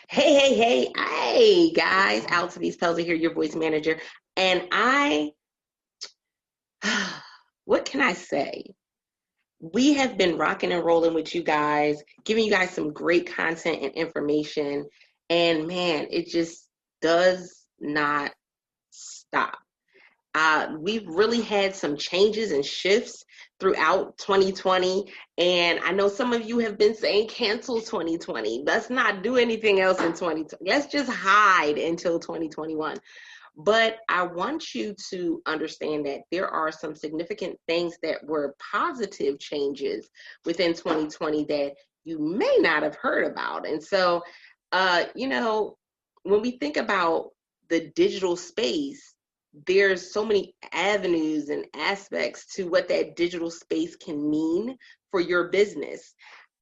Hey, guys. Altavis Pelzer here, your voice manager. And what can I say? We have been rocking and rolling with you guys, giving you guys some great content and information. And man, it just does not stop. We've really had some changes and shifts throughout 2020. And I know some of you have been saying cancel 2020. Let's not do anything else in 2020. Let's just hide until 2021. But I want you to understand that there are some significant things that were positive changes within 2020 that you may not have heard about. And so, when we think about the digital space, there's so many avenues and aspects to what that digital space can mean for your business.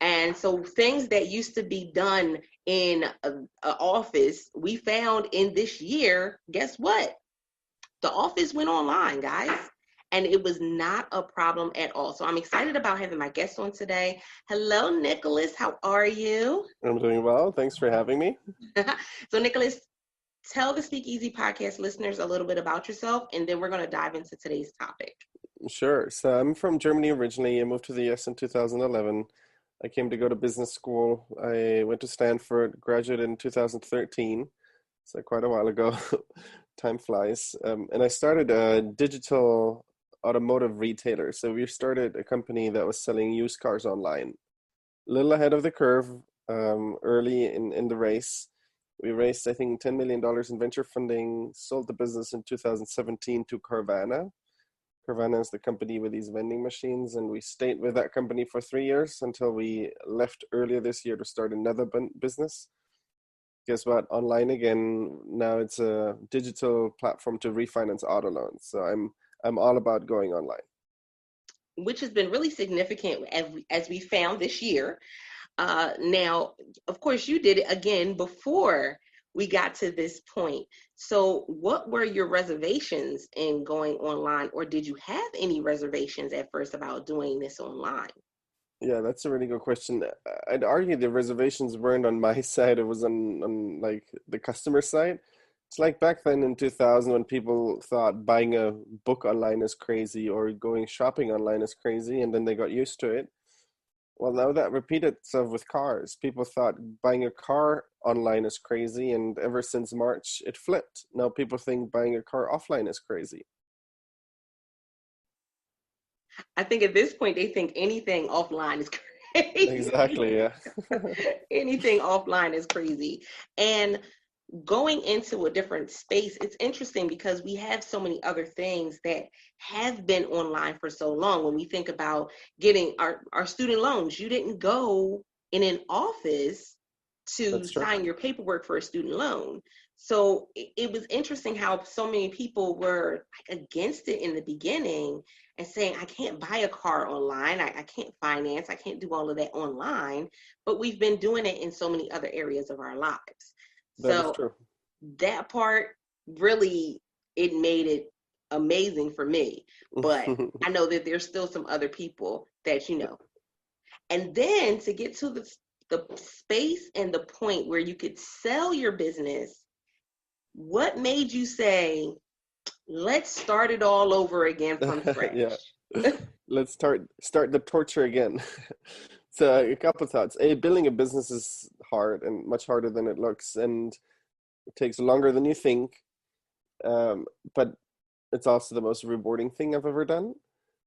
And so things that used to be done in a office, we found in this year, guess what? The office went online, guys. And it was not a problem at all. So I'm excited about having my guest on today. Hello, Nicholas. How are you? I'm doing well. Thanks for having me. So, Nicholas, tell the Speakeasy podcast listeners a little bit about yourself, and then we're going to dive into today's topic. Sure. So I'm from Germany originally. I moved to the US in 2011. I came to go to business school. I went to Stanford, graduated in 2013. So quite a while ago. Time flies. And I started a digital automotive retailer. So we started a company that was selling used cars online. A little ahead of the curve, early in the race. We raised, I think, $10 million in venture funding, sold the business in 2017 to Carvana. Carvana is the company with these vending machines, and we stayed with that company for 3 years until we left earlier this year to start another business. Guess what? Online again. Now it's a digital platform to refinance auto loans. So I'm all about going online. Which has been really significant as we found this year. Now, of course, you did it again before we got to this point. So, what were your reservations in going online, or did you have any reservations at first about doing this online? Yeah, that's a really good question. I'd argue the reservations weren't on my side, it was on like the customer side. It's like back then in 2000 when people thought buying a book online is crazy or going shopping online is crazy, and then they got used to it. Well, now that repeated itself with cars. People thought buying a car online is crazy, and ever since March, it flipped. Now people think buying a car offline is crazy. I think at this point, they think anything offline is crazy. Exactly, yeah. Anything offline is crazy. And going into a different space, it's interesting because we have so many other things that have been online for so long. When we think about getting our student loans, you didn't go in an office to That's true. sign your paperwork for a student loan. So it was interesting how so many people were like against it in the beginning and saying, I can't buy a car online. I can't finance. I can't do all of that online. But we've been doing it in so many other areas of our lives. That is So true. that part really, it made it amazing for me. But I know that there's still some other people that and then to get to the space and the point where you could sell your business, what made you say, let's start it all over again from Yeah. scratch? Let's start the torture again. So a couple thoughts. Building a business is hard and much harder than it looks, and it takes longer than you think. Um, but it's also the most rewarding thing I've ever done.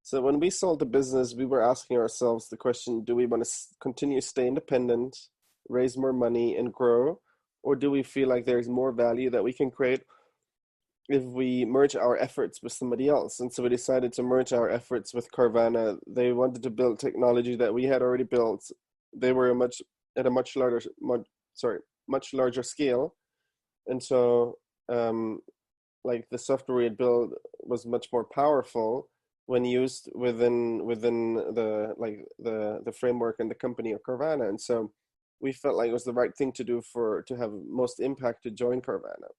So when we sold the business, we were asking ourselves the question, do we want to continue stay independent, raise more money and grow, or do we feel like there's more value that we can create if we merge our efforts with somebody else? And so we decided to merge our efforts with Carvana. They wanted to build technology that we had already built. They were at a much larger scale. And so like the software we had built was much more powerful when used within the framework and the company of Carvana. And so we felt like it was the right thing to do to have most impact to join Carvana.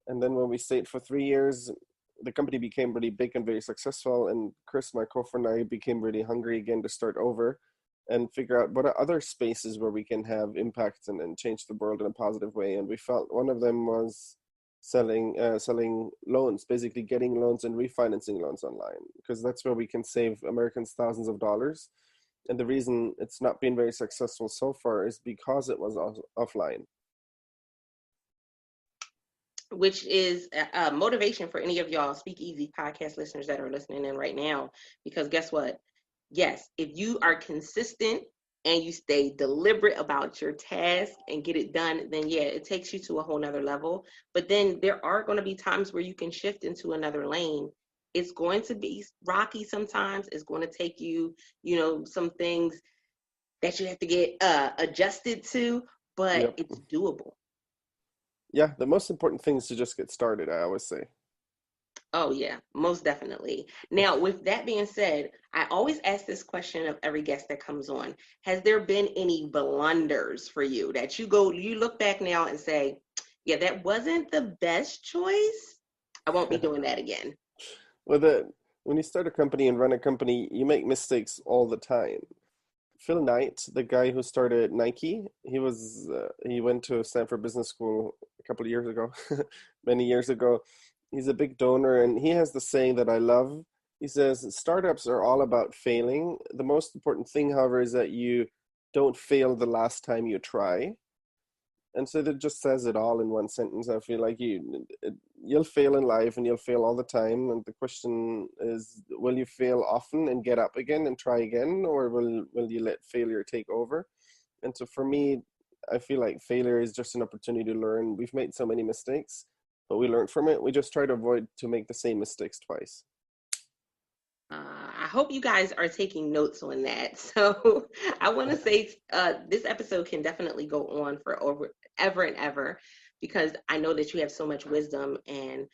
And then when we stayed for 3 years, the company became really big and very successful. And Chris, my co-founder, and I became really hungry again to start over. and figure out what are other spaces where we can have impact and change the world in a positive way. And we felt one of them was selling loans, basically getting loans and refinancing loans online, because that's where we can save Americans thousands of dollars. And the reason it's not been very successful so far is because it was offline. Which is a motivation for any of y'all Speakeasy podcast listeners that are listening in right now. Because guess what? Yes, if you are consistent and you stay deliberate about your task and get it done, then yeah, it takes you to a whole nother level. But then there are going to be times where you can shift into another lane. It's going to be rocky sometimes. It's going to take you, some things that you have to get adjusted to, but Yep. it's doable. Yeah, the most important thing is to just get started, I always say. Oh, yeah, most definitely. Now, with that being said, I always ask this question of every guest that comes on. Has there been any blunders for you that you look back now and say, yeah, that wasn't the best choice? I won't be doing that again. When you start a company and run a company, you make mistakes all the time. Phil Knight, the guy who started Nike, he went to Stanford Business School a couple of years ago, many years ago. He's a big donor, and he has the saying that I love. He says, startups are all about failing. The most important thing, however, is that you don't fail the last time you try. And so that just says it all in one sentence. I feel like you'll fail in life, and you'll fail all the time. And the question is, will you fail often and get up again and try again, or will you let failure take over? And so for me, I feel like failure is just an opportunity to learn. We've made so many mistakes, but we learn from it. We just try to avoid to make the same mistakes twice. I hope you guys are taking notes on that. So I want to say this episode can definitely go on for ever and ever, because I know that you have so much wisdom and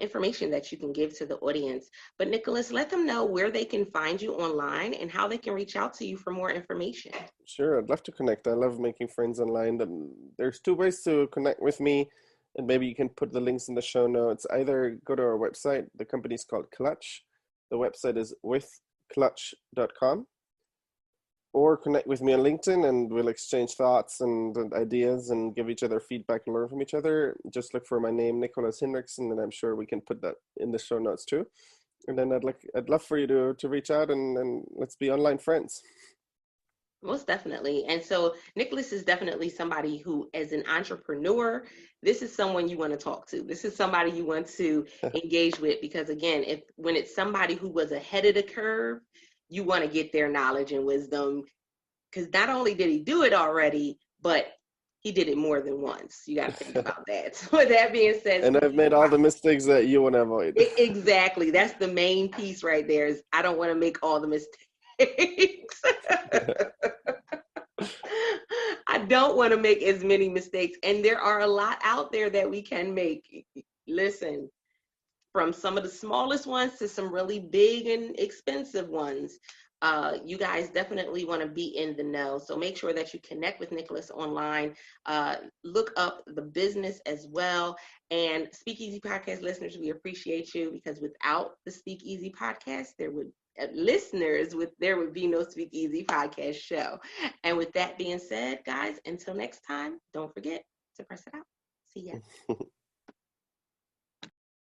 information that you can give to the audience. But Nicholas, let them know where they can find you online and how they can reach out to you for more information. Sure, I'd love to connect. I love making friends online. And there's two ways to connect with me, and maybe you can put the links in the show notes. Either go to our website, the company's called Clutch. The website is withclutch.com, or connect with me on LinkedIn and we'll exchange thoughts and ideas and give each other feedback and learn from each other. Just look for my name, Nicholas Hinrichsen, and I'm sure we can put that in the show notes too. And then I'd love for you to reach out and let's be online friends. Most definitely. And so Nicholas is definitely somebody who, as an entrepreneur, this is someone you want to talk to. This is somebody you want to engage with, because again, when it's somebody who was ahead of the curve, you want to get their knowledge and wisdom, because not only did he do it already, but he did it more than once. You got to think about that. So with that being said, And I've made all the mistakes that you want to avoid. exactly. That's the main piece right there, is I don't want to make all the mistakes. I don't want to make as many mistakes. And there are a lot out there that we can make. Listen, from some of the smallest ones to some really big and expensive ones. You guys definitely want to be in the know. So make sure that you connect with Nicholas online. Look up the business as well. And Speakeasy Podcast listeners, we appreciate you, because without the Speakeasy Podcast, there would be no Speakeasy Podcast show. And with that being said, guys, until next time, don't forget to press it out. See ya.